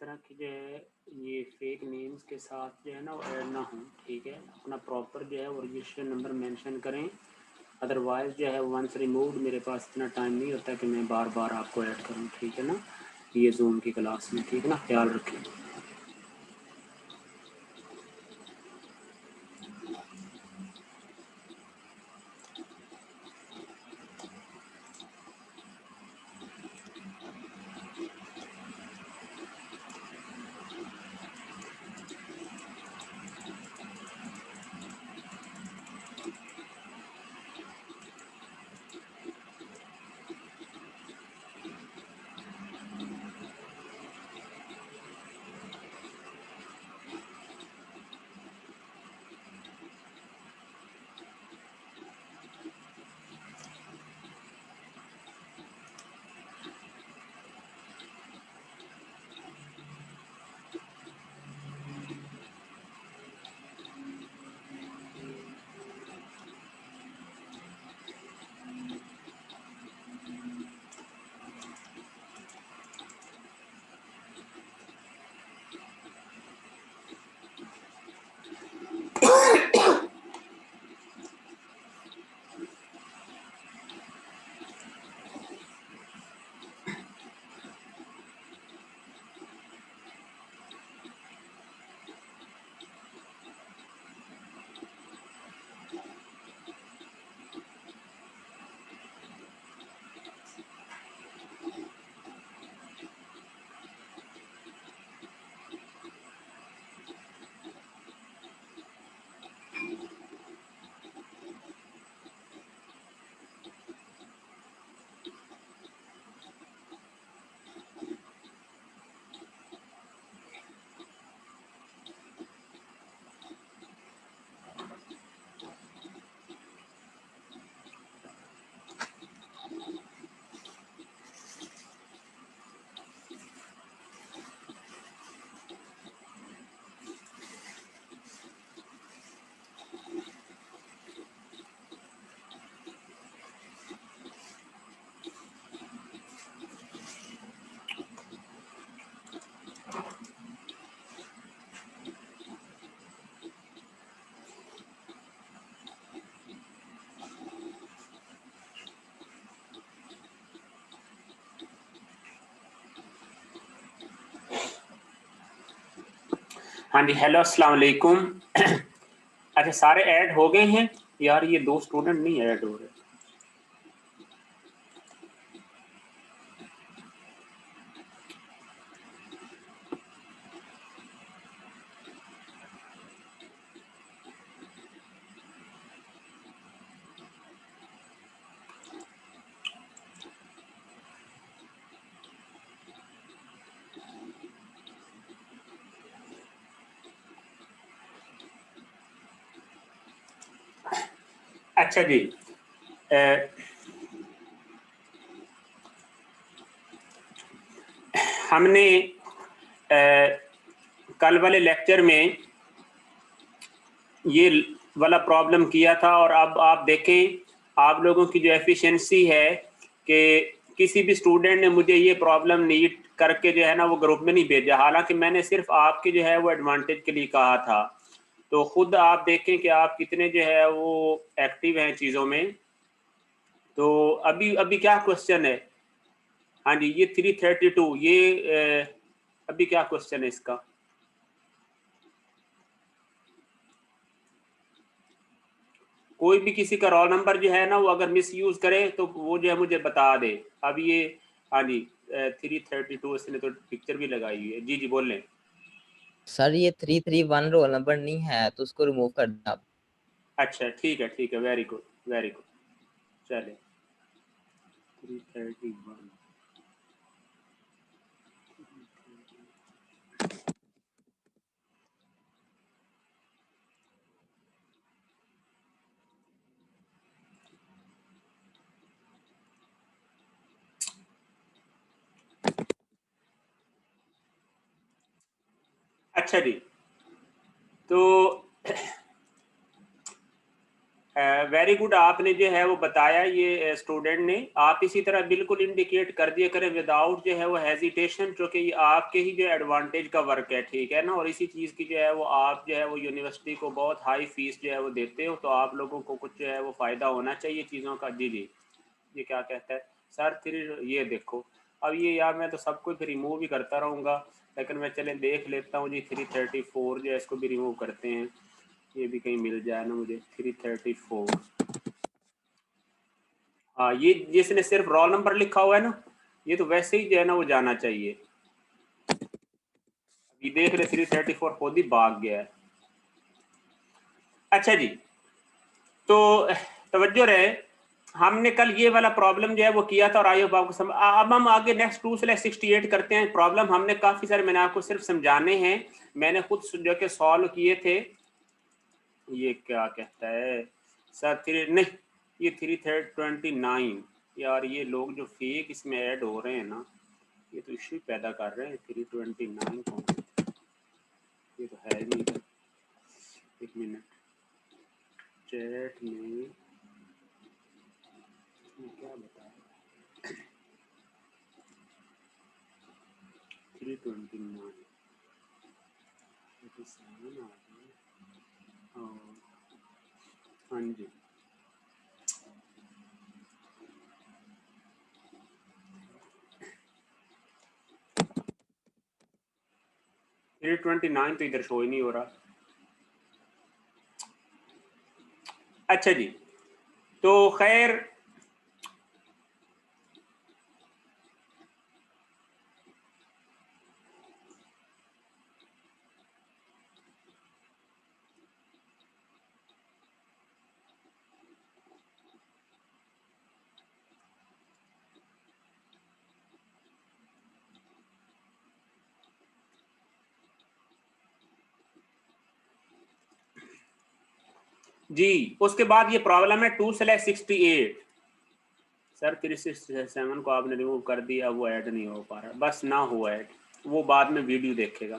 तरह की जो है ये फेक नेम्स के साथ जो है ना वो ऐड ना हो, ठीक है। अपना प्रॉपर जो है वो रजिस्ट्रेशन नंबर मेंशन करें, अदरवाइज़ जो है वंस रिमूव्ड मेरे पास इतना टाइम नहीं होता कि मैं बार बार आपको ऐड करूं, ठीक है ना, ये जूम की क्लास में, ठीक है ना, ख्याल रखें। हाँ जी, हेलो अस्सलाम वालेकुम। अच्छा, सारे ऐड हो गए हैं यार, ये 2 स्टूडेंट नहीं ऐड हो रहे। अच्छा जी, हमने कल वाले लेक्चर में ये वाला प्रॉब्लम किया था, और अब आप देखें आप लोगों की जो एफिशिएंसी है कि किसी भी स्टूडेंट ने मुझे ये प्रॉब्लम नीट करके जो है ना वो ग्रुप में नहीं भेजा, हालांकि मैंने सिर्फ आपके जो है वो एडवांटेज के लिए कहा था। तो खुद आप देखें कि आप कितने जो है वो एक्टिव हैं चीज़ों में। तो अभी अभी क्या क्वेश्चन है? हाँ जी, ये 332, ये अभी क्या क्वेश्चन है इसका? कोई भी किसी का रोल नंबर जो है ना वो अगर मिस यूज करे तो वो जो है मुझे बता दे। अब ये हाँ जी, 332 इसने तो पिक्चर भी लगाई हुई है। जी जी बोल लें। सर ये 331 रोल नंबर नहीं है तो उसको रिमूव कर दें आप। अच्छा ठीक है, वेरी गुड वेरी गुड। चले 331। अच्छा जी, तो वेरी गुड, आपने जो है वो बताया ये स्टूडेंट ने, आप इसी तरह बिल्कुल इंडिकेट कर दिया करें विदाउट जो है वो हेजिटेशन, क्योंकि ये आपके ही जो एडवांटेज का वर्क है, ठीक है ना। और इसी चीज़ की जो है वो आप जो है वो यूनिवर्सिटी को बहुत हाई फीस जो है वो देते हो, तो आप लोगों को कुछ जो है वो फ़ायदा होना चाहिए चीज़ों का। जी जी, ये क्या कहता है सर 3, ये देखो अब ये यार मैं तो सब कुछ रिमूव ही करता रहूँगा, लेकिन मैं चले देख लेता हूँ जी। 334 जो है इसको भी रिमूव करते हैं, ये भी कहीं मिल जाए ना मुझे। 334, हाँ ये जिसने सिर्फ रोल नंबर लिखा हुआ है ना, ये तो वैसे ही जो है ना वो जाना चाहिए। अभी देख रहे 334 खुद ही भाग गया है। अच्छा जी, तो तवज्जो रहे, हमने कल ये वाला प्रॉब्लम जो है वो किया था और आइए आपको अब हम आगे नेक्स्ट 2/68 करते हैं। प्रॉब्लम हमने काफ़ी सारे, मैंने आपको सिर्फ समझाने हैं, मैंने खुद जो के सॉल्व किए थे। ये क्या कहता है सर 3 नहीं, ये 329 यार, ये लोग जो फेक इसमें ऐड हो रहे हैं ना, ये तो इश्यू पैदा कर रहे हैं। 329 को ये तो है नहीं। एक मिनट, चैट में क्या बताया 329 हाँ जी, ये 29 तो इधर शो ही नहीं हो रहा। अच्छा जी, तो खैर जी, उसके बाद ये प्रॉब्लम है 2/68। सर 367 को आपने रिमूव कर दिया, वो ऐड नहीं हो पा रहा, बस ना हो ऐड, वो बाद में वीडियो देखेगा,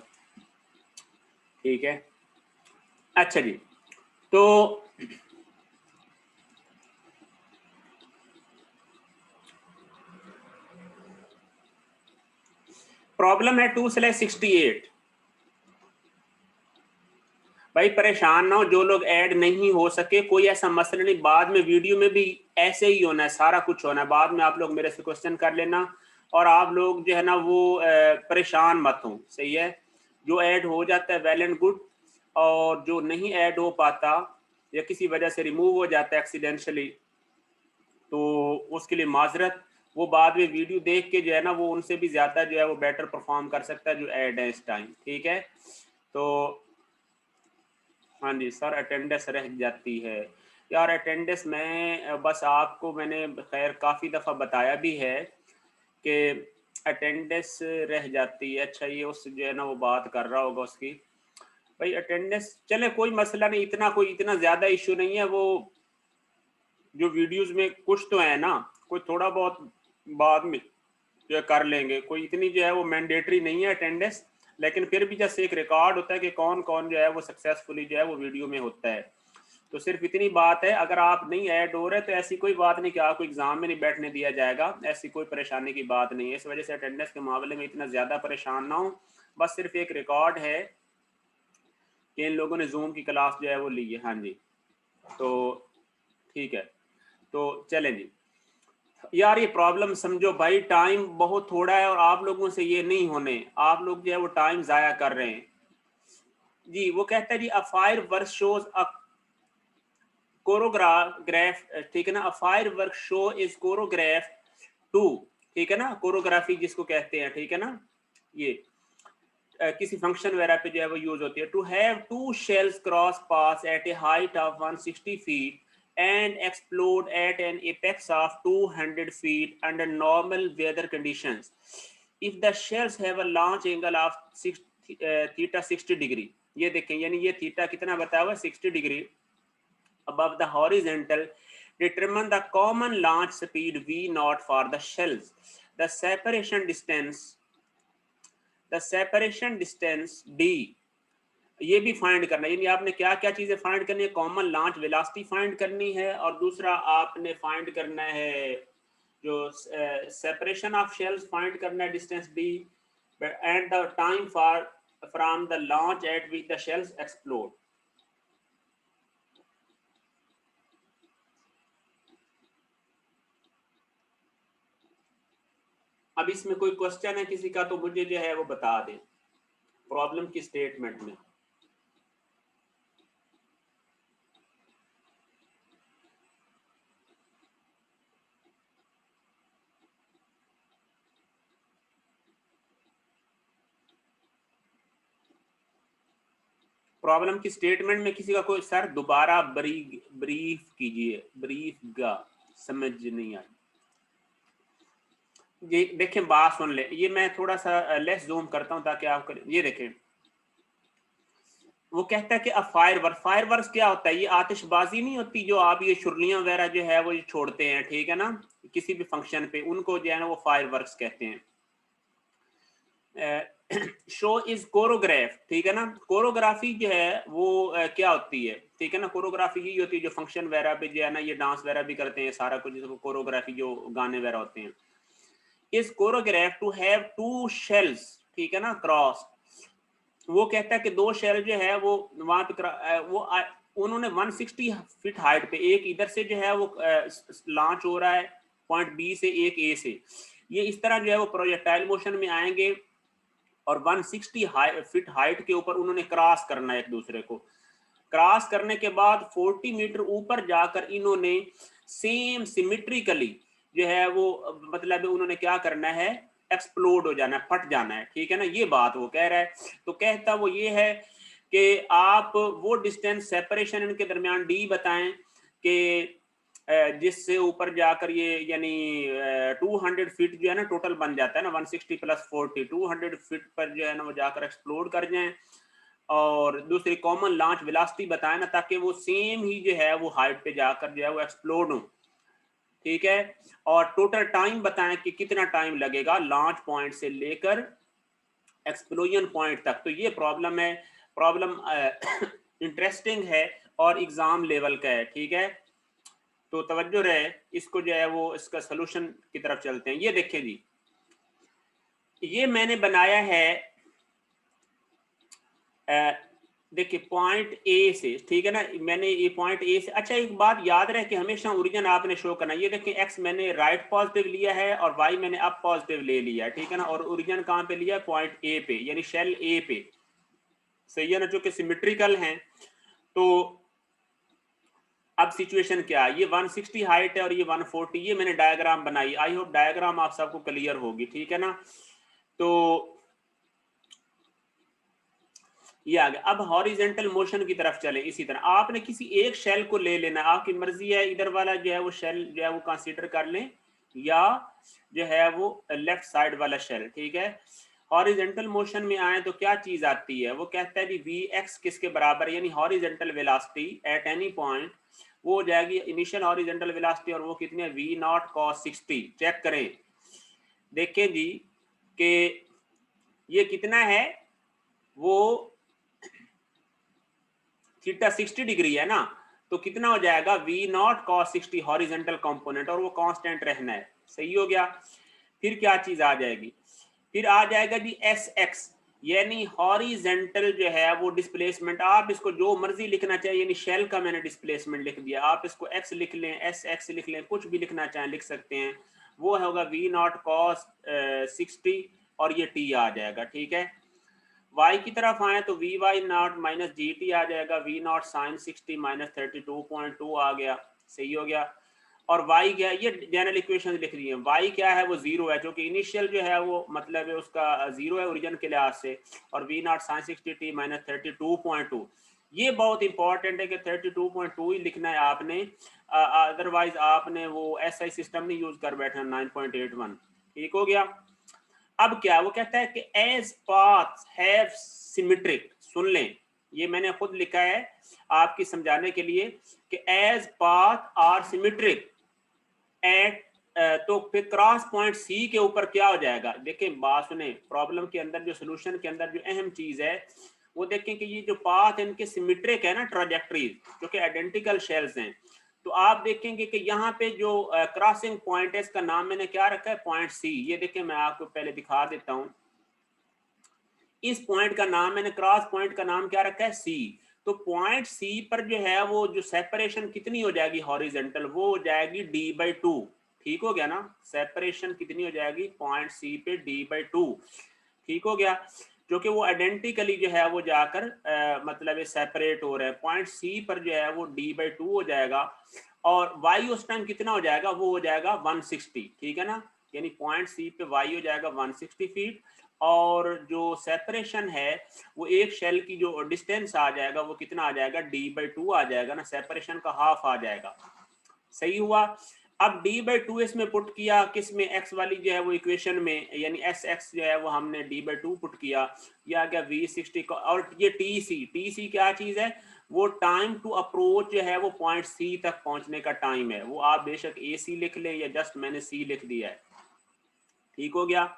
ठीक है। अच्छा जी, तो प्रॉब्लम है 2/68। भाई परेशान ना हो जो लोग ऐड नहीं हो सके, कोई ऐसा मसला नहीं, बाद में वीडियो में भी ऐसे ही होना है, सारा कुछ होना है, बाद में आप लोग मेरे से क्वेश्चन कर लेना। और आप लोग जो है ना वो परेशान मत हो, सही है। जो ऐड हो जाता है वेल एंड गुड, और जो नहीं ऐड हो पाता या किसी वजह से रिमूव हो जाता है एक्सीडेंशली, तो उसके लिए माजरत। वो बाद में वीडियो देख के जो है ना वो उनसे भी ज़्यादा जो है वो बेटर परफॉर्म कर सकता है जो ऐड है इस टाइम, ठीक है। तो हाँ जी सर, अटेंडेंस रह जाती है यार। अटेंडेंस में बस आपको मैंने खैर काफ़ी दफ़ा बताया भी है कि अटेंडेंस रह जाती है। अच्छा ये उस जो है ना वो बात कर रहा होगा उसकी, भाई अटेंडेंस चले कोई मसला नहीं, इतना कोई इतना ज़्यादा इशू नहीं है। वो जो वीडियोस में कुछ तो है ना, कोई थोड़ा बहुत बाद में जो है कर लेंगे, कोई इतनी जो है वो मैंडेटरी नहीं है अटेंडेंस, लेकिन फिर भी जैसे एक रिकॉर्ड होता है कि कौन कौन जो है वो सक्सेसफुली जो है वो वीडियो में होता है। तो सिर्फ इतनी बात है, अगर आप नहीं ऐड हो रहे तो ऐसी कोई बात नहीं कि आपको एग्जाम में नहीं बैठने दिया जाएगा, ऐसी कोई परेशानी की बात नहीं है। इस वजह से अटेंडेंस के मामले में इतना ज़्यादा परेशान ना हो, बस सिर्फ एक रिकॉर्ड है कि इन लोगों ने जूम की क्लास जो है वो ली है। हाँ जी, तो ठीक है, तो चलें जी। यार ये प्रॉब्लम समझो भाई, टाइम बहुत थोड़ा है और आप लोगों से ये नहीं होने, आप लोग जो है वो टाइम जाया कर रहे हैं जी। वो कहता है जी, a firework shows a choreograph, ठीक है ना। A firework show is choreograph to, ठीक है ना, कोरियोग्राफी जिसको कहते हैं, ठीक है ना। ये किसी फंक्शन वगैरह पे जो है वो यूज होती है। To have 2 shells cross pass at a height of 160 feet and explode at an apex of 200 feet under normal weather conditions if the shells have a launch angle of theta 60 degree। ये देखें, यानी ये theta कितना बताया हुआ, 60 degree above the horizontal। determine the common launch speed v naught for the shells। the separation distance d ये भी find करना है, यानी आपने क्या क्या चीजें फाइंड करनी है, कॉमन लॉन्च वेलोसिटी फाइंड करनी है, और दूसरा आपने फाइंड करना है जो सेपरेशन ऑफ शेल्स फाइंड करना है, distance D, and the time for from the launch eight which the shells explode. अब इसमें कोई क्वेश्चन है किसी का तो मुझे जो है वो बता दें प्रॉब्लम की स्टेटमेंट में। प्रॉब्लम की स्टेटमेंट में किसी का कोई, सर दोबारा ब्रीफ कीजिए, ब्रीफ गा समझ नहीं आई। ये देखें, बात सुन ले, ये मैं थोड़ा सा लेस जूम करता हूं ताकि आप करें। ये देखें, वो कहता है कि अब फायर वर्क क्या होता है, ये आतिशबाजी नहीं होती जो आप ये शुरलियां वगैरह जो है वो छोड़ते हैं, ठीक है ना, किसी भी फंक्शन पे, उनको जो है ना वो फायर वर्क कहते हैं। शो इज कोरोग्राफ, ठीक है ना, कोरोग्राफी जो है वो क्या होती है, ठीक है ना, कोरोग्राफी यही होती है जो फंक्शन वगैरह पे जो है ना ये डांस वगैरह भी करते हैं, सारा कुछ कोरोग्राफी, जो गाने वगैरह होते हैं। Is choreograph to have two shells, ठीक है ना, क्रॉस। वो कहता है कि दो शेल जो है वो वहां पे वो उन्होंने 160 फीट हाइट पे, एक इधर से जो है वो लॉन्च हो रहा है पॉइंट बी से, एक ए से, ये इस तरह जो है वो प्रोजेक्टाइल मोशन में आएंगे और 160 फीट हाइट के ऊपर उन्होंने क्रॉस करना है एक दूसरे को। क्रॉस करने के बाद 40 मीटर ऊपर जाकर इन्होंने सेम सिमेट्रिकली जो है वो मतलब उन्होंने क्या करना है, एक्सप्लोड हो जाना है, फट जाना है, ठीक है ना, ये बात वो कह रहा है। तो कहता वो ये है कि आप वो डिस्टेंस सेपरेशन इनके दरमियान डी बताएं कि जिससे ऊपर जाकर ये यानी 200 फीट जो है ना टोटल बन जाता है ना, 160 प्लस 40, 200 फीट पर जो है ना वो जाकर एक्सप्लोड कर जाएं। और दूसरी कॉमन लॉन्च वेलोसिटी बताएं ना, ताकि वो सेम ही जो है वो हाइट पे जाकर जो है वो एक्सप्लोड हो, ठीक है। और टोटल टाइम बताएं कि कितना टाइम लगेगा लॉन्च पॉइंट से लेकर एक्सप्लोजन पॉइंट तक। तो ये प्रॉब्लम है, प्रॉब्लम इंटरेस्टिंग है और एग्जाम लेवल का है, ठीक है। तो तवज्जो रहे, इसको जो है वो इसका सोल्यूशन की तरफ चलते हैं। ये देखिए जी, ये मैंने बनाया है देखिए पॉइंट ए से, ठीक है ना, मैंने ये पॉइंट ए से, अच्छा एक बात याद रहे कि हमेशा ओरिजिन आपने शो करना। ये देखिए एक्स मैंने राइट पॉजिटिव लिया है और वाई मैंने अप पॉजिटिव ले लिया है, ठीक है ना, और ओरिजिन कहाँ पे लिया है, पॉइंट ए पे, यानी शेल ए पे, सही है ना, जो कि सिमेट्रिकल हैं। तो अब सिचुएशन क्या है, ये 160 हाइट है और ये 140, ये मैंने डायग्राम बनाई, आई होप डायग्राम आप सबको क्लियर होगी, ठीक है ना। तो ये आ गया। अब हॉरिजेंटल मोशन की तरफ चले, इसी तरह आपने किसी एक शेल को ले लेना, आपकी मर्जी है, इधर वाला जो है वो शेल जो है वो कंसीडर कर लें या जो है वो लेफ्ट साइड वाला शेल, ठीक है। हॉरिजेंटल मोशन में आए तो क्या चीज आती है, वो कहता है वी एक्स किसके बराबर, यानी horizontal velocity at any point, वो हो जाएगी इनिशियल हॉरिजेंटल वेलोसिटी, और वो कितनी है, वी नॉट कॉस 60। चेक करें, देखें जी कि ये कितना है, वो थीटा 60 डिग्री है ना, तो कितना हो जाएगा, V naught cos 60 horizontal component, और वो कांस्टेंट रहना है, सही हो गया। फिर क्या चीज आ जाएगी, फिर आ जाएगा जी एस एक्स, यानी हॉरिजेंटल जो है वो डिस्प्लेसमेंट, आप इसको जो मर्जी लिखना चाहिए, यानी शेल का मैंने डिस्प्लेसमेंट लिख दिया, आप इसको एक्स लिख लें, एस एक्स लिख लें, कुछ भी लिखना चाहें लिख सकते हैं। वो होगा वी नॉट कॉस 60 और ये टी आ जाएगा, ठीक है। y की तरफ आए तो V Y naught minus G T आ जाएगा, वी नॉट साइन 60 माइनस 32.2 आ गया, सही हो गया। और y क्या है, ये जनरल इक्वेशन लिख रही है, y क्या है, वो जीरो है, जो कि इनिशियल जो है वो मतलब है उसका जीरो है ओरिजिन के लिहाज से, और V naught sine 60 T minus 32.2, ये बहुत इंपॉर्टेंट है कि 32.2 ही लिखना है आपने, अदरवाइज आपने वो एसआई सिस्टम नहीं यूज कर बैठना 9.81, ठीक हो गया। अब क्या वो कहता है कि एज पाथ्स हैव सिमेट्रिक, सुन लें, ये मैंने खुद लिखा है आपकी समझाने के लिए कि as path are symmetric at, तो फिर क्रॉस पॉइंट सी के ऊपर क्या हो जाएगा, देखिए बात सुने, प्रॉब्लम के अंदर जो सोल्यूशन के अंदर जो अहम चीज है वो देखें कि ये जो पाथ इनके सिमेट्रिक है ना, ट्राजेक्टरीज जो कि आइडेंटिकल शेल्स हैं, तो आप देखेंगे कि यहाँ पे जो क्रॉसिंग पॉइंट है इसका नाम मैंने क्या रखा है, पॉइंट सी। ये देखें मैं आपको पहले दिखा देता हूँ, इस पॉइंट का नाम मैंने, क्रॉस पॉइंट का नाम क्या रखा है, सी। तो पॉइंट सी पर जो है वो जो सेपरेशन कितनी हो जाएगी हॉरिजेंटल, वो हो जाएगी d/2। ठीक हो गया ना, सेपरेशन कितनी हो जाएगी पॉइंट सी पे d/2। ठीक हो गया, जो कि वो आइडेंटिकली जो है वो जाकर मतलब ये सेपरेट हो रहा है। पॉइंट सी पर जो है वो d/2 हो जाएगा, और y उस टाइम कितना हो जाएगा, वो हो जाएगा 160। ठीक है ना, यानी पॉइंट सी पे y हो जाएगा 160 फीट, और जो सेपरेशन है वो एक शेल की जो डिस्टेंस आ जाएगा वो कितना आ जाएगा, d/2 आ जाएगा ना, सेपरेशन का हाफ आ जाएगा। सही हुआ। अब d/2 इसमें पुट किया, किस में, x वाली जो है वो इक्वेशन में, यानी sx जो है वो हमने d/2 पुट किया, ये आ गया v60 का। और ये tc क्या चीज है, वो टाइम टू अप्रोच जो है वो पॉइंट सी तक पहुंचने का टाइम है। वो आप बेशक ac लिख लें या जस्ट मैंने c लिख दिया है। ठीक हो गया।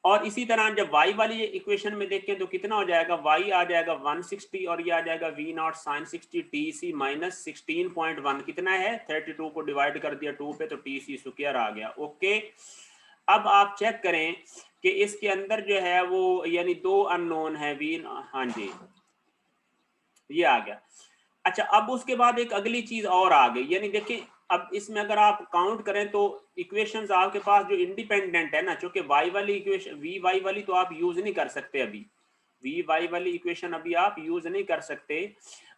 और इसी तरह जब y वाली इक्वेशन में देखें तो कितना हो जाएगा, y आ जाएगा 160 और ये आ जाएगा v0 sin 60 tc माइनस 16.1, कितना है 32 को डिवाइड कर दिया 2 पे तो tc स्क्वायर आ गया। ओके, अब आप चेक करें कि इसके अंदर जो है वो यानी दो अननोन है v, हाँ जी ये आ गया। अच्छा, अब उसके बाद एक अगली चीज और आ गई, यानी देखिए अब इसमें अगर आप काउंट करें तो इक्वेशंस आपके पास जो इंडिपेंडेंट है ना, चूंकि y वाली इक्वेशन वी वाई वाली तो आप यूज नहीं कर सकते अभी, वी वाई वाली इक्वेशन अभी आप यूज नहीं कर सकते।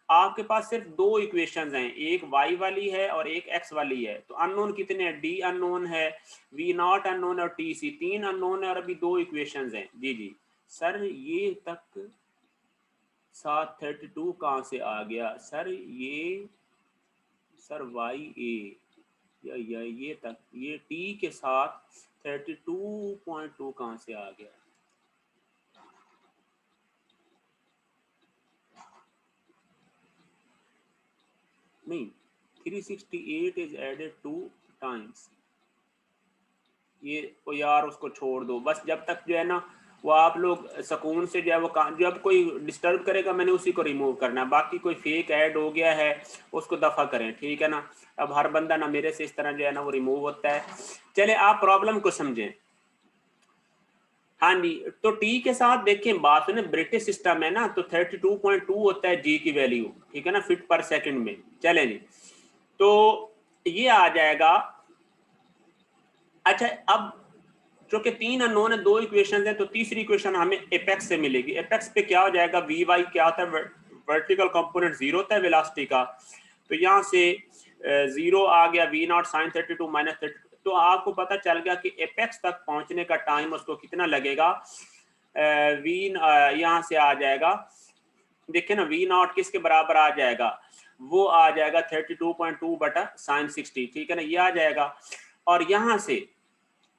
आपके पास सिर्फ दो इक्वेशंस हैं, एक y वाली है और एक x वाली है। तो अननोन कितने हैं, d अननोन है, v0 अननोन है और tc, तीन अननोन है और अभी दो इक्वेशंस हैं। जी जी सर, ये तक 732 कहाँ से आ गया सर, ये सर वाई ए या ये तक, ये टी के साथ 32.2 कहाँ से आ गया, नहीं 368 इज एडेड 2 टाइम्स। ये ओ यार उसको छोड़ दो बस, जब तक जो है ना वो आप लोग सुकून से जो है वो जब कोई डिस्टर्ब करेगा मैंने उसी को रिमूव करना है, बाकी कोई फेक ऐड हो गया है उसको दफा करें। ठीक है ना, अब हर बंदा ना मेरे से इस तरह जो है ना वो रिमूव होता है। चले आप प्रॉब्लम को समझें। हाँ जी, तो टी के साथ देखें बात सुने, ब्रिटिश सिस्टम है ना, तो 32.2 होता है जी की वैल्यू, ठीक है ना, फीट पर सेकंड में। चले जी, तो ये आ जाएगा। अच्छा, अब जो कि तीन अननोन है, दो इक्वेशन है, तो तीसरी इक्वेशन हमें एपेक्स से मिलेगी। एपेक्स पे क्या हो जाएगा, वी वाई क्या होता है, वर्टिकल कंपोनेंट जीरो होता है वेलोसिटी का, तो यहाँ से जीरो आ गया, v0 sin 32 माइनस 32। तो आपको पता चल गया कि एपेक्स तक पहुंचने का टाइम उसको कितना लगेगा, वी यहाँ से आ जाएगा, देखिए ना v0 किसके बराबर आ जाएगा, वो आ जाएगा 32.2 बटा sin 60। ठीक है ना, ये आ जाएगा। और यहाँ से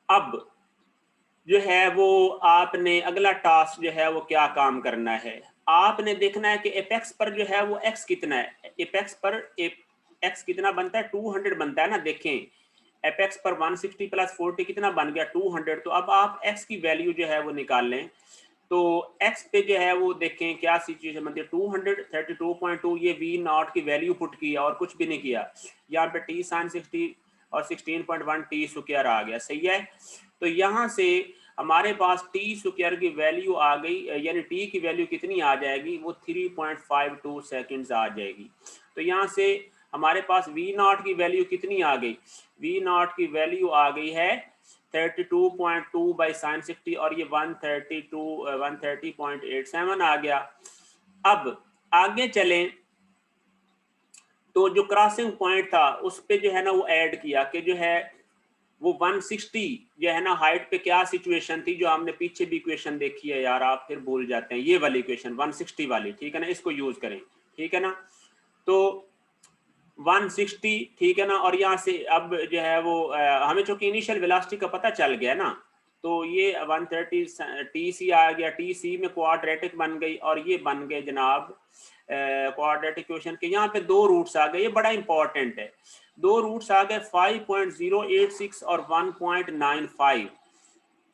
अब जो है वो आपने अगला टास्क जो है वो क्या काम करना है, आपने देखना है कि एपेक्स पर जो है वो x कितना है, एपेक्स पर x कितना बनता है, 200 बनता है ना। देखें एपेक्स पर 160 प्लस 40 कितना बन गया, 200। तो अब आप x की वैल्यू जो है वो निकाल लें, तो x पे जो है वो देखें क्या सिचुएशन बनती है, 200 32.2, ये v0 की वैल्यू पुट की और कुछ भी नहीं किया, यहाँ पे t sin 60 और 16.1 t स्क्वायर आ गया। सही है, तो यहाँ से हमारे पास t स्क्वायर की वैल्यू आ गई, यानी t की वैल्यू कितनी आ जाएगी, वो 3.52 सेकंड्स आ जाएगी। तो यहाँ से हमारे पास v0 की वैल्यू कितनी आ गई, v0 की वैल्यू आ गई है 32.2 बाई साइन 60 और ये 130.87 आ गया। अब आगे चलें तो जो क्रॉसिंग पॉइंट था उस पे जो है ना वो ऐड किया कि जो है वो 160 जो है ना हाइट पे क्या सिचुएशन थी, जो हमने पीछे भी इक्वेशन देखी है यार, आप फिर भूल जाते हैं, ये वाली इक्वेशन 160 वाली। ठीक है ना, इसको यूज करें। ठीक है ना, तो 160, ठीक है ना, और यहाँ से अब जो है वो हमें चूंकि इनिशियल वेलोसिटी का पता चल गया ना, तो ये 130 टीसी आ गया, टीसी में क्वाड्रेटिक बन गई और ये बन गए जनाब क्वाड्रेटिक इक्वेशन के। यहाँ पे दो रूट्स आ गए, ये बड़ा इंपॉर्टेंट है, दो रूट्स आ गए 5.086 और 1.95।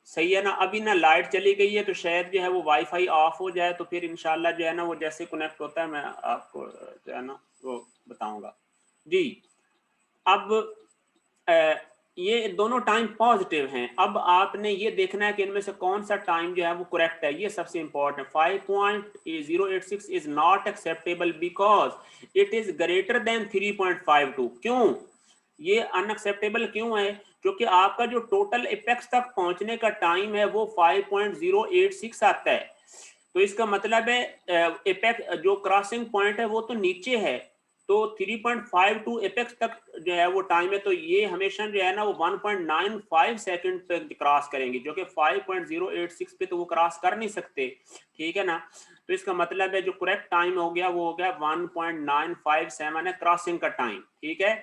सही है ना। अभी ना लाइट चली गई है तो शायद जो है वो वाईफाई ऑफ हो जाए, तो फिर इंशाल्लाह जो है ना वो जैसे कनेक्ट होता है मैं आपको जो है ना वो बताऊंगा जी। अब ये दोनों टाइम पॉजिटिव हैं। अब आपने ये देखना है कि इनमें से कौन सा टाइम जो है वो करेक्ट है, ये सबसे important. 5.086 is not acceptable because it is greater than 3.52। क्यों ये अनएक्सेप्टेबल क्यों है? क्योंकि आपका जो टोटल एपेक्स तक पहुंचने का टाइम है वो 5.086 आता है। तो इसका मतलब है एपेक्स जो क्रॉसिंग पॉइंट है वो तो नीचे है, तो 3.52 एपेक्स तक जो है वो टाइम है, तो ये हमेशा जो है ना वो 1.95 सेकंड पे क्रॉस करेंगे, जो कि 5.086 पे तो वो क्रॉस कर नहीं सकते, ठीक है ना। तो इसका मतलब है जो करेक्ट टाइम हो गया वो हो गया 1.957 है क्रॉसिंग का टाइम, ठीक है।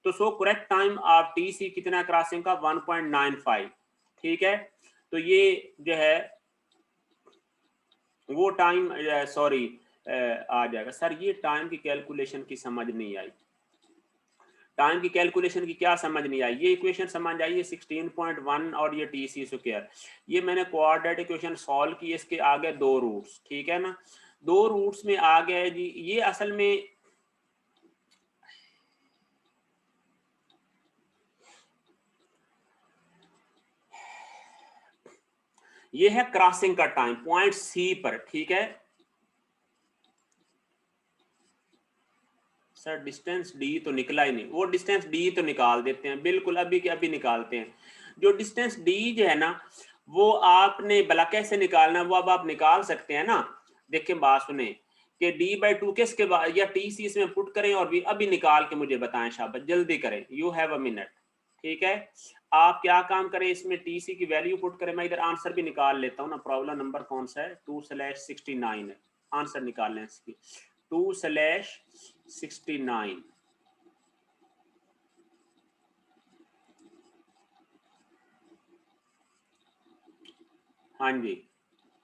तो so correct time of TC कितना क्रॉसिंग का 1.95, ठीक है। तो ये जो है वो टाइम सॉरी आ जाएगा। सर ये टाइम की कैलकुलेशन की समझ नहीं आई, टाइम की कैलकुलेशन की क्या समझ नहीं आई? ये इक्वेशन समझ आई है 16.1 और ये टीसी स्क्वायर, ये मैंने कोऑर्डिनेट इक्वेशन सॉल्व की, इसके आगे दो रूट्स, ठीक है ना, दो रूट्स में आ गए जी। ये असल में ये है क्रॉसिंग का टाइम पॉइंट सी पर, ठीक है। सर डिस्टेंस डी तो निकला ही नहीं, वो डिस्टेंस डी तो निकाल देते हैं, बिल्कुल अभी के अभी निकालते हैं। जो डिस्टेंस डी जो है ना वो आपने भला कैसे निकालना, वो अब आप निकाल सकते हैं ना। देखिए बात सुने कि d/2 किसके बाद या टी सी इसमें पुट करें और भी अभी निकाल के मुझे बताएं, शाबाश जल्दी करें, यू हैव अ मिनट, ठीक है। आप क्या काम करें, इसमें टी सी की वैल्यू पुट करें, मैं इधर आंसर भी निकाल लेता हूँ ना। प्रॉब्लम नंबर कौन सा है? 2/69 है, आंसर निकाल लें इसकी 2/69। हाँ जी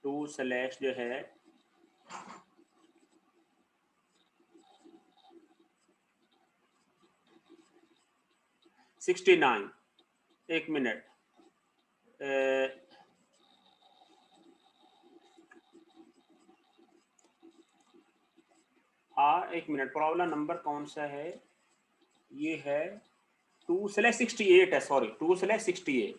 2/ जो है 69, एक मिनट एक मिनट, प्रॉब्लम नंबर कौन सा है? ये है 2/68 है, सॉरी 2/68।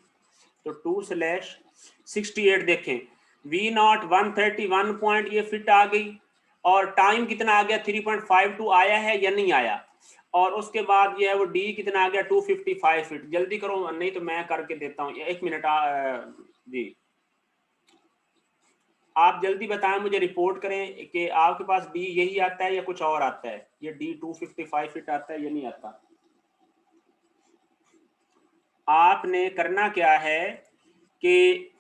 तो 2/68 देखें, V0 131 पॉइंट ये फिट आ गई, और टाइम कितना आ गया 3.52 आया है या नहीं आया, और उसके बाद ये है वो डी कितना आ गया 255 फिट। जल्दी करो नहीं तो मैं करके देता हूँ, एक मिनट जी आप जल्दी बताएं मुझे, रिपोर्ट करें कि आपके पास डी यही आता है या कुछ और आता है, ये डी 255 फिट आता है या नहीं आता। आपने करना क्या है कि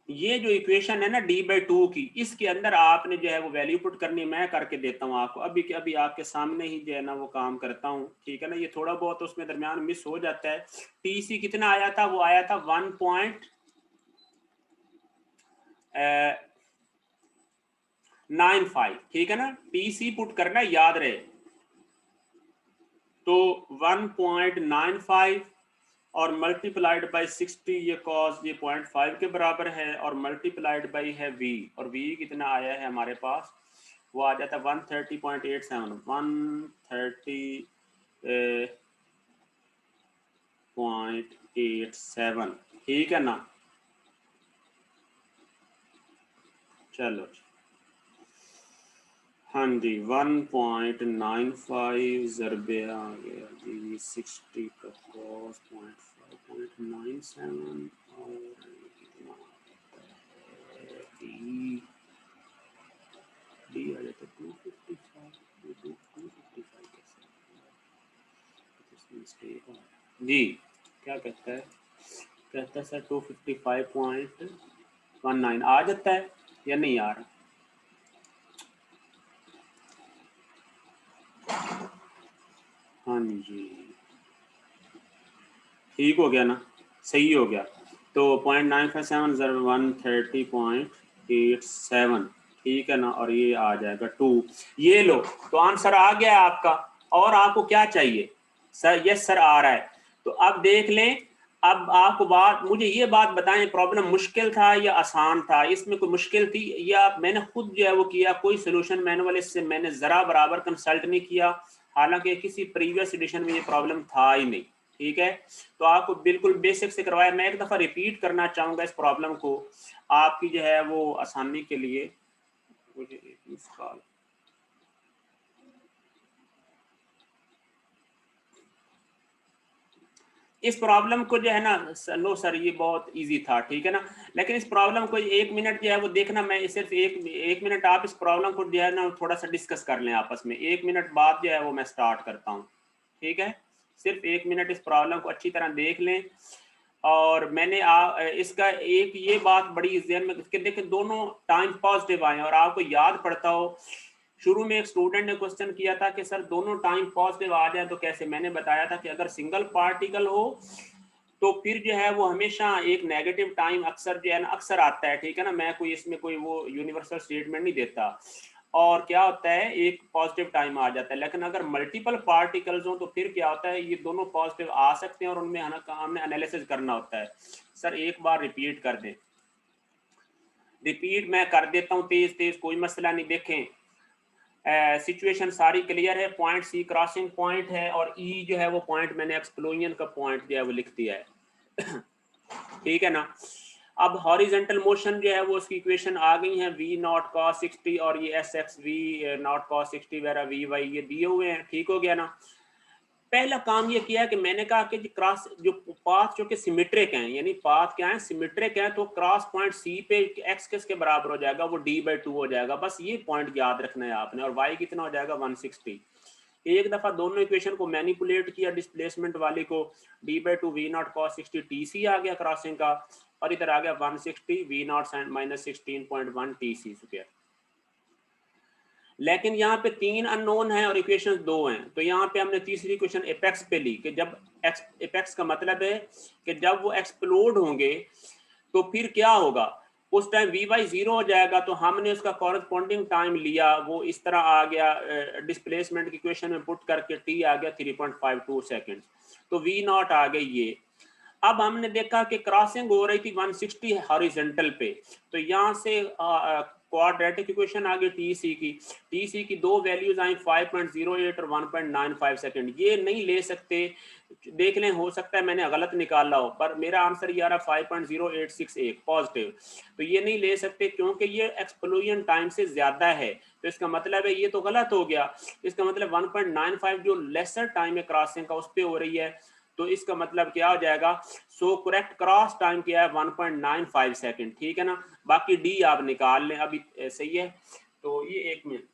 ये जो इक्वेशन है ना d/2 की, इसके अंदर आपने जो है वो वैल्यू पुट करनी, मैं करके देता हूँ आपको अभी के अभी आपके सामने ही जो है ना वो काम करता हूँ, ठीक है ना। ये थोड़ा बहुत उसमें दरमियान मिस हो जाता है। टीसी कितना आया था? वो आया था 1.95, ठीक है ना। टीसी पुट करना याद रहे, तो 1.95 और मल्टीप्लाइड बाई 60, ये कॉस ये 0.5 के बराबर है, और मल्टीप्लाइड बाई है v, और v कितना आया है हमारे पास, वो आ जाता है 130.87 130.87, ठीक है ना। चलो हाँ जी 1.95 ज़रबे आ गया जी 60 का कॉस 0.5.97 और कितना डी आ जाता है 255 कैसे जी, क्या कहता है? कहता है सर 255.19 आ जाता है या नहीं आ रहा? हाँ जी ठीक हो गया ना, सही हो गया। तो 0.957 ज़रा 130.87, ठीक है ना, और ये आ जाएगा 2। ये लो, तो आंसर आ गया है आपका। और आपको क्या चाहिए? सर यस सर आ रहा है। तो अब देख लें अब आपको मुझे ये बात बताएं, प्रॉब्लम मुश्किल था या आसान था? इसमें कोई मुश्किल थी या मैंने खुद जो है वो किया? कोई सोल्यूशन मैनुअल इससे मैंने जरा बराबर कंसल्ट नहीं किया, हालांकि किसी प्रीवियस एडिशन में ये प्रॉब्लम था ही नहीं। ठीक है, तो आपको बिल्कुल बेसिक से करवाया। मैं एक दफा रिपीट करना चाहूंगा इस प्रॉब्लम को आपकी जो है वो आसानी के लिए। मुझे इस प्रॉब्लम को जो है ना, नो सर ये बहुत इजी था, ठीक है ना, लेकिन इस प्रॉब्लम को 1 मिनट जो है वो देखना, मैं सिर्फ एक मिनट आप इस प्रॉब्लम को जो है ना थोड़ा सा डिस्कस कर लें आपस में। 1 मिनट बाद जो है वो मैं स्टार्ट करता हूँ, ठीक है? सिर्फ 1 मिनट इस प्रॉब्लम को अच्छी तरह देख लें। और मैंने इसका एक ये बात बड़ी ज़हन में कि देखें दोनों टाइम पॉजिटिव आए और आपको याद पड़ता हो शुरू में एक स्टूडेंट ने क्वेश्चन किया था कि सर दोनों टाइम पॉजिटिव आ जाए तो कैसे? मैंने बताया था कि अगर सिंगल पार्टिकल हो तो फिर जो है वो हमेशा एक नेगेटिव टाइम अक्सर जो है ना अक्सर आता है, ठीक है ना, मैं कोई इसमें कोई वो यूनिवर्सल स्टेटमेंट नहीं देता। और क्या होता है, एक पॉजिटिव टाइम आ जाता है। लेकिन अगर मल्टीपल पार्टिकल्स हो तो फिर क्या होता है, ये दोनों पॉजिटिव आ सकते हैं और उनमें हमने एनालिसिस करना होता है। सर एक बार रिपीट कर दें। रिपीट मैं कर देता हूँ तेज तेज, कोई मसला नहीं। देखें सिचुएशन सारी क्लियर है। पॉइंट सी क्रॉसिंग पॉइंट है और ई जो है वो पॉइंट मैंने एक्सप्लोजन का पॉइंट जो है वो लिख दिया है ठीक है ना। अब हॉरिजेंटल मोशन जो है वो उसकी इक्वेशन आ गई है, v नॉट cos 60 और ये S X V naught cos 60 वगैरह वी वाई ये दिए हुए हैं, ठीक हो गया ना। पहला काम ये किया कि मैंने कहा कि क्रॉस जो पाथ जो कि सिमेट्रिक हैं, यानी पाथ क्या है, सिमेट्रिक है, तो क्रॉस पॉइंट सी पे एक्स किसके बराबर हो जाएगा, वो d/2 हो जाएगा। बस ये पॉइंट याद रखना है आपने। और y कितना हो जाएगा 160। एक दफा दोनों इक्वेशन को मैनिपुलेट किया, डिस्प्लेसमेंट वाली को, d/2 v not cos 60 tc आ गया क्रॉसिंग का, और इधर आ गया 160 v not minus 16.1 tc square. लेकिन यहाँ पे 3 अननोन है और इक्वेशन 2 हैं, तो यहाँ पे हमने तीसरी इक्वेशन एपेक्स पे ली कि जब एपेक्स का मतलब है कि जब वो एक्सप्लोड होंगे तो फिर क्या होगा, उस टाइम वी वाई 0 हो जाएगा। तो हमने उसका कॉरेस्पॉन्डिंग टाइम लिया, वो इस तरह आ गया, डिस्प्लेसमेंट की इक्वेशन में पुट करके टी आ गया 3.52 सेकेंड, तो वी नॉट आ गई ये। अब हमने देखा कि क्रॉसिंग हो रही थी 160 हॉरिजॉन्टल पे, तो यहाँ से क्वाड्रेटिक इक्वेशन आ गई टीसी की दो वैल्यूज आई 5.08 और 1.95 सेकंड। ये नहीं ले सकते, देख लें, हो सकता है मैंने गलत निकाला हो, पर मेरा आंसर ये आ रहा 5.0861 पॉजिटिव। तो ये नहीं ले सकते क्योंकि ये एक्सप्लोजन टाइम से ज्यादा है, तो इसका मतलब है ये तो गलत हो गया। इसका मतलब 1.95 जो लेसर टाइम है क्रॉसिंग का उस पर हो रही है, तो इसका मतलब क्या हो जाएगा, सो करेक्ट क्रॉस टाइम क्या है 1.95 सेकंड, ठीक है ना। बाकी डी आप निकाल लें, अभी सही है। तो ये 1 मिनट,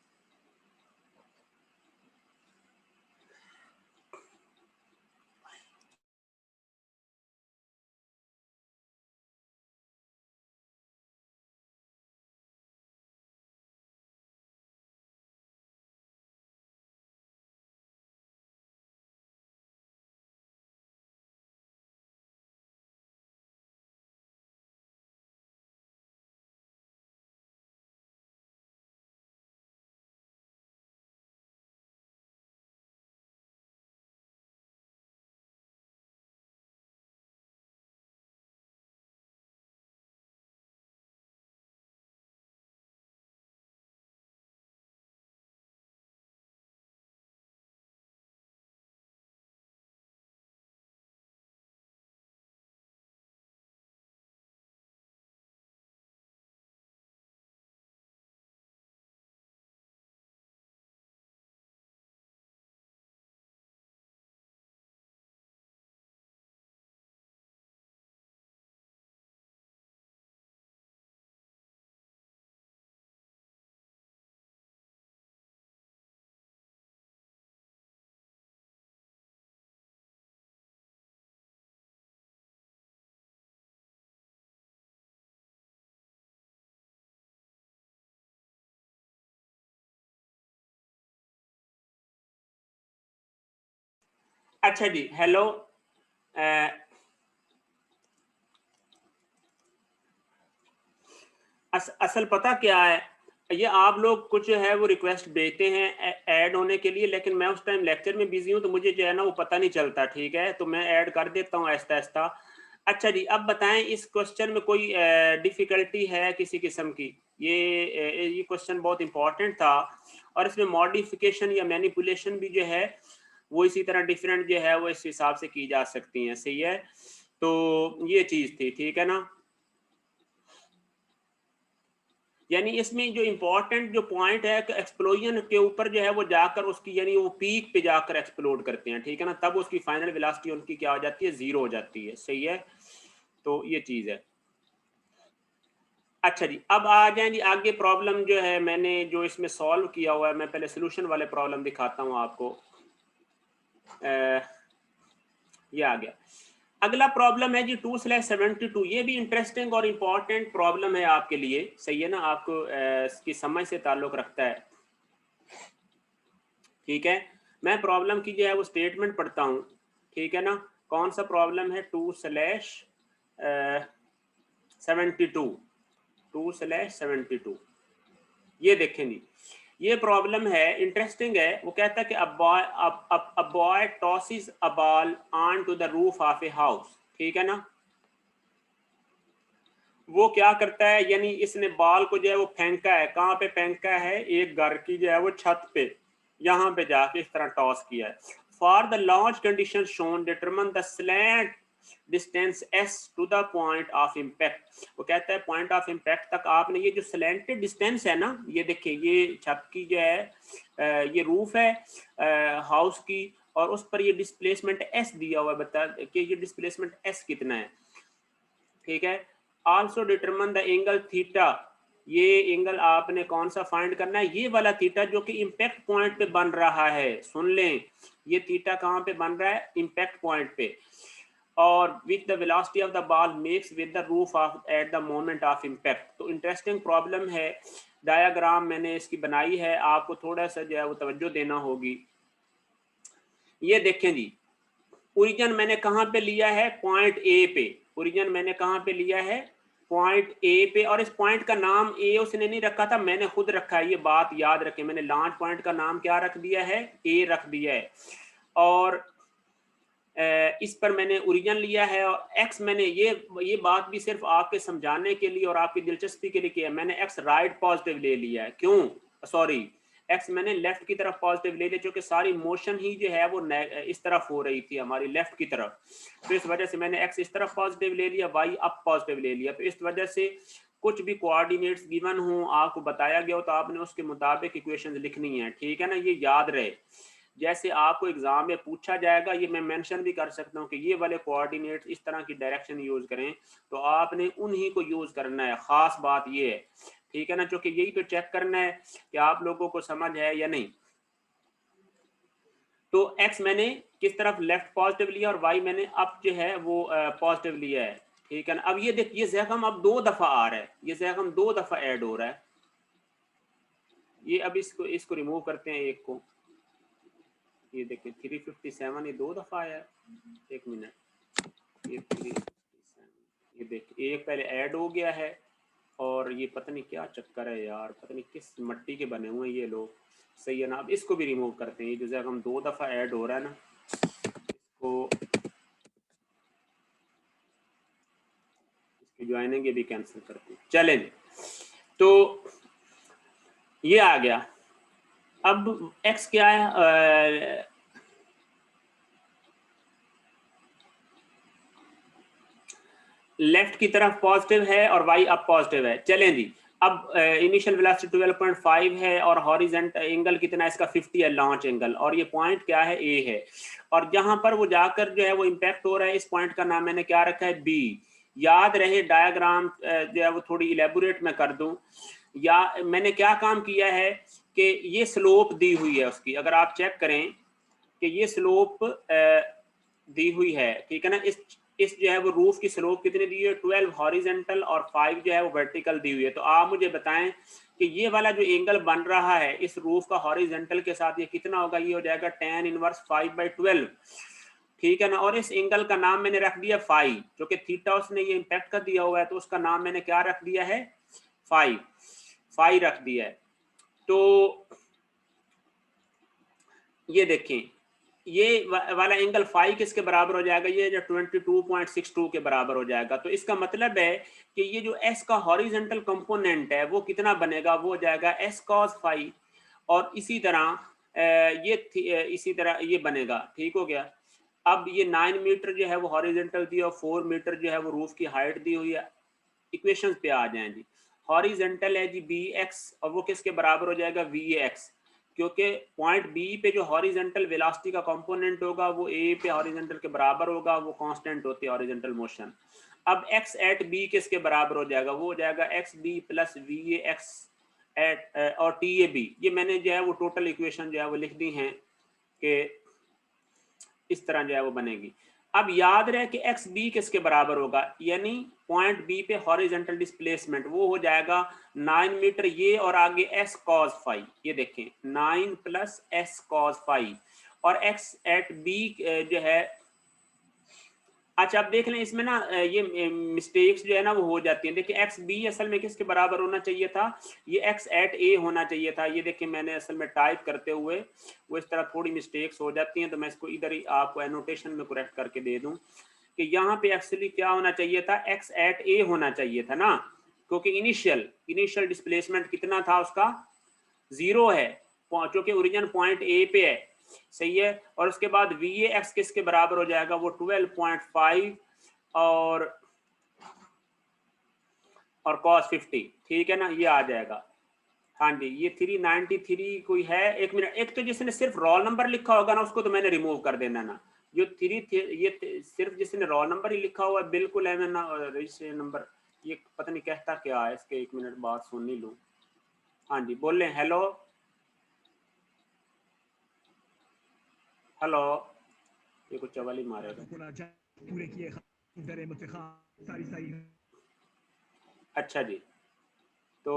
अच्छा जी, हेलो। असल पता क्या है, ये आप लोग कुछ जो है वो रिक्वेस्ट भेजते हैं ऐड होने के लिए, लेकिन मैं उस टाइम लेक्चर में बिजी हूँ तो मुझे जो है ना वो पता नहीं चलता, ठीक है। तो मैं ऐड कर देता हूँ आहिस्ता आहिस्ता। अच्छा जी, अब बताएं इस क्वेश्चन में कोई डिफिकल्टी है किसी किस्म की? ये क्वेश्चन बहुत इंपॉर्टेंट था और इसमें मॉडिफिकेशन या मैनिपुलेशन भी जो है वो इसी तरह डिफरेंट जो है वो इस हिसाब से की जा सकती हैं। सही है, तो ये चीज थी, ठीक है ना। यानी इसमें जो इम्पोर्टेंट जो पॉइंट है कि एक्सप्लोजन के ऊपर जो है वो जाकर उसकी यानी वो पीक पे जाकर एक्सप्लोड करते हैं, ठीक है ना, तब उसकी फाइनल वेलोसिटी उनकी क्या हो जाती है, 0 हो जाती है। सही है, तो ये चीज है। अच्छा जी, अब आ जाए जी आगे। प्रॉब्लम जो है मैंने जो इसमें सॉल्व किया हुआ है, मैं पहले सोल्यूशन वाले प्रॉब्लम दिखाता हूँ आपको। ये आ गया। अगला प्रॉब्लम है जी 2/72। ये भी इंटरेस्टिंग और इम्पोर्टेंट प्रॉब्लम है आपके लिए। सही है ना, आपको इसकी समझ से ताल्लुक रखता है, ठीक है। मैं प्रॉब्लम की जो है वो स्टेटमेंट पढ़ता हूँ, ठीक है ना। कौन सा प्रॉब्लम है? 2/72। ये देखें जी, ये प्रॉब्लम है, इंटरेस्टिंग है। वो कहता है कि a boy tosses a ball on to the roof of a house, ठीक है ना। वो क्या करता है, यानी इसने बॉल को जो है वो फेंका है। कहाँ पे फेंका है? एक घर की जो है वो छत पे, यहाँ पे जाके इस तरह टॉस किया है। For the launch condition shown determine the slant distance S to the point of impact. वो कहता है पॉइंट ऑफ इम्पैक्ट तक आपने ये जो स्लैंटेड डिस्टेंस है ना, ये देखिए, ये छत की जो है ये रूफ है हाउस की, और उस पर ये डिस्प्लेसमेंट एस दिया हुआ है। बता कि ये डिस्प्लेसमेंट एस कितना है, ठीक है। Also determine the angle theta. ये एंगल आपने कौन सा फाइंड करना है? ये वाला थीटा जो कि इम्पैक्ट पॉइंट पे बन रहा है। सुन लें, ये थीटा कहाँ पे बन रहा है? इम्पैक्ट पॉइंट पे। और with the velocity of the ball makes with the roof of at the moment of impact. तो इंटरेस्टिंग प्रॉब्लम है। डायग्राम मैंने इसकी बनाई है, आपको थोड़ा सा जो है वो तवज्जो देना होगी। ये देखें जी, ओरिजिन मैंने कहाँ पे लिया है? पॉइंट ए पे। ओरिजिन मैंने कहाँ पे लिया है? पॉइंट ए पे। और इस पॉइंट का नाम ए उसने नहीं रखा था, मैंने खुद रखा है। ये बात याद रखें, मैंने लॉन्च पॉइंट का नाम क्या रख दिया है? ए रख दिया है। और इस पर मैंने ओरिजिन लिया है। और एक्स मैंने ये बात भी सिर्फ आपके समझाने के लिए और आपकी दिलचस्पी के लिए किया है। मैंने एक्स राइट पॉजिटिव ले लिया है। क्यों? सॉरी, एक्स मैंने लेफ्ट की तरफ पॉजिटिव ले लिया, क्योंकि सारी मोशन ही जो है वो इस तरफ हो रही थी, हमारी लेफ्ट की तरफ। तो इस वजह से मैंने एक्स इस तरफ पॉजिटिव ले लिया, वाई अप पॉजिटिव ले लिया। तो इस वजह से कुछ भी कोऑर्डिनेट्स गिवन हो, आपको बताया गया हो, तो आपने उसके मुताबिक इक्वेशंस लिखनी है, ठीक है ना। ये याद रहे, जैसे आपको एग्जाम में पूछा जाएगा, ये मैं मेंशन भी कर सकता हूँ कि ये वाले कोऑर्डिनेट्स इस तरह की डायरेक्शन यूज करें, तो आपने उन्हीं को यूज करना है। खास बात ये है, ठीक है ना, क्योंकि यही तो चेक करना है कि आप लोगों को समझ है या नहीं। तो एक्स मैंने किस तरफ? लेफ्ट पॉजिटिव लिया, और वाई मैंने अप जो है वो पॉजिटिव लिया है, ठीक है ना। अब ये देखिए, ये जख्म अब 2 दफा आ रहा है, ये जख्म 2 दफा ऐड हो रहा है। ये अब इसको रिमूव करते हैं एक को। ये देखिए 357, ये 2 दफा आया है। एक मिनट, ये 357, ये देखिए एक पहले ऐड हो गया है। और ये पता नहीं क्या चक्कर है यार, पता नहीं किस मट्टी के बने हुए हैं ये लोग। सही है ना, अब इसको भी रिमूव करते हैं। ये जो जख्म 2 दफा ऐड हो रहा है ना, इसको, इसकी ज्वाइनिंग भी कैंसिल करते हैं। चलें, तो ये आ गया। अब एक्स क्या है? लेफ्ट की तरफ पॉजिटिव है और वाई अप पॉजिटिव है। चलें जी, अब इनिशियल वेलोसिटी 12.5 है और हॉरिजॉन्टल एंगल कितना है इसका? 50 है लॉन्च एंगल। और ये पॉइंट क्या है? ए है। और जहां पर वो जाकर जो है वो इम्पैक्ट हो रहा है, इस पॉइंट का नाम मैंने क्या रखा है? बी। याद रहे, डायग्राम जो है वो थोड़ी इलेबोरेट मैं कर दूं। या मैंने क्या काम किया है कि ये स्लोप दी हुई है उसकी, अगर आप चेक करें कि ये स्लोप दी हुई है, ठीक है ना। इस जो है वो रूफ की स्लोप कितनी दी है? 12 हॉरिजेंटल और 5 जो है वो वर्टिकल दी हुई है। तो आप मुझे बताएं कि ये वाला जो एंगल बन रहा है इस रूफ का हॉरिजेंटल के साथ, ये कितना होगा? ये हो जाएगा tan इनवर्स 5/12, ठीक है ना। और इस एंगल का नाम मैंने रख दिया फाई, जो कि थीटा उसने ये इम्पैक्ट का दिया हुआ है, तो उसका नाम मैंने क्या रख दिया है? फाई। फाई रख दिया है। तो ये देखें, ये वाला एंगल फाई किसके बराबर हो जाएगा, ये जो 22.62 के बराबर हो जाएगा। तो इसका मतलब है कि ये जो एस का हॉरिजेंटल कंपोनेंट है वो कितना बनेगा, वो हो जाएगा एस कॉस फाई। और इसी तरह इसी तरह ये बनेगा, ठीक हो गया। अब ये 9 मीटर जो है वो हॉरिजेंटल दी और 4 मीटर जो है वो रूफ की हाइट दी हुई है। इक्वेशंस पे आ जाएं जी। हॉरिजेंटल है जी बी एक्स और वो किसके बराबर हो जाएगा, वी एक्स, क्योंकि पॉइंट बी पे जो हॉरिजेंटल वेलोसिटी का कंपोनेंट होगा वो ए पे हॉरिजेंटल के बराबर होगा, वो कांस्टेंट होती है हॉरिजेंटल मोशन। अब एक्स एट बी किसके बराबर हो जाएगा, वो हो जाएगा X B plus V A X at और टी ए बी। ये मैंने जो है वो टोटल इक्वेशन जो है वो लिख दी हैं कि इस तरह जो है वो बनेगी। अब याद रहे कि एक्स बी किसके बराबर होगा, यानी पॉइंट बी पे हॉरिजेंटल डिस्प्लेसमेंट वो हो जाएगा 9 मीटर ये और आगे एस कॉस फाई, ये देखें 9 प्लस एस कॉस फाई। और एक्स एट बी जो है, अच्छा अब देख लें इसमें ना ये मिस्टेक्स जो है ना वो हो जाती हैं। देखिए एक्स बी असल में किसके बराबर होना चाहिए था, ये एक्स एट ए होना चाहिए था। ये देखिए मैंने असल में टाइप करते हुए वो इस तरह थोड़ी मिस्टेक्स हो जाती हैं, तो मैं इसको इधर ही आपको एनोटेशन में करेक्ट करके दे दूं कि यहाँ पे एक्चुअली क्या होना चाहिए था, एक्स एट ए होना चाहिए था ना, क्योंकि इनिशियल डिस्प्लेसमेंट कितना था उसका, 0 है, क्योंकि ओरिजिन पॉइंट ए पे है, सही है। और उसके बाद वी ए एक्स किसके बराबर हो जाएगा, वो 12.5 और cos 50, ठीक है ना, ये आ जाएगा। हाँ जी, ये 393 कोई है, एक मिनट, एक तो जिसने सिर्फ रोल नंबर लिखा होगा ना उसको तो मैंने रिमूव कर देना ना। जो ये सिर्फ जिसने रोल नंबर ही लिखा हुआ है बिल्कुल है ना, रजिस्ट्रेशन नंबर, ये पता नहीं कहता क्या है, इसके एक मिनट बाद सुन ही लूँ। हाँ जी बोलें, हेलो हेलो, ये कुछ चवल ही मारेगा। अच्छा जी, तो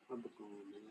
अब कौन है,